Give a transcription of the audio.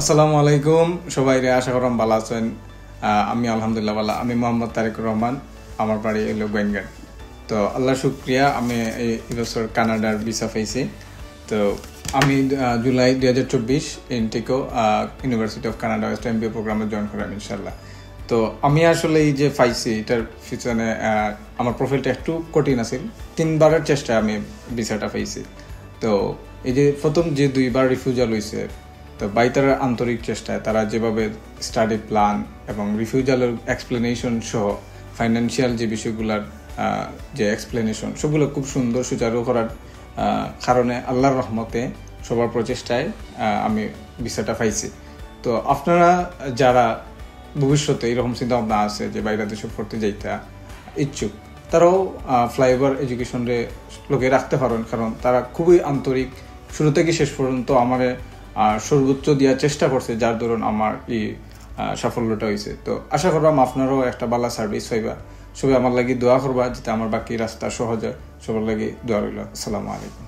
আসসালামু আলাইকুম সবাইরে, আশা করলাম ভালো আছেন। আমি আলহামদুলিল্লাহ ভালো। আমি মোহাম্মদ তারেকুর রহমান, আমার বাড়ি হলো গোয়েনঘাট। তো আল্লাহ শুক্রিয়া, আমি এই বছর কানাডার ভিসা পাইছি। তো আমি জুলাই 2024 ইনটেকো university of Canada West MBA প্রোগ্রামে জয়েন করলাম ইনশাল্লাহ। তো আমি আসলে এই যে পাইছি এটার পিছনে আমার প্রোফাইলটা একটু কঠিন আছিল। 3বারের চেষ্টায় আমি ভিসাটা পাইছি। তো এই যে প্রথম যে 2বার রিফিউজাল হয়েছে, তো বাইতার আন্তরিক চেষ্টায় তারা যেভাবে স্টাডি প্ল্যান এবং রিফিউজালের এক্সপ্লেনেশন সহ ফাইন্যান্সিয়াল যে বিষয়গুলোর যে এক্সপ্লেনেশন সবগুলো খুব সুন্দর সুচারু করার কারণে আল্লাহর রহমতে সবার প্রচেষ্টায় আমি ভিসাটা পাইছি। তো আপনারা যারা ভবিষ্যতে এরকম চিন্তা ভাবনা আছে যে বাইরে দেশে পড়তে যাইতে ইচ্ছুক, তারাও ফ্লাইওভার এডুকেশনে লোকে রাখতে পারেন, কারণ তারা খুবই আন্তরিক, শুরু থেকে শেষ পর্যন্ত আমার সর্বোচ্চ দেওয়ার চেষ্টা করছে, যার দরুন আমার এই সাফল্যটা হয়েছে। তো আশা করলাম আপনারাও একটা ভালো সার্ভিস পাইবা। সবাই আমার লাগি দোয়া করবা যাতে আমার বাকি রাস্তা সহজ হয়। সবার লাগি দোয়া রইল। আসসালামু আলাইকুম।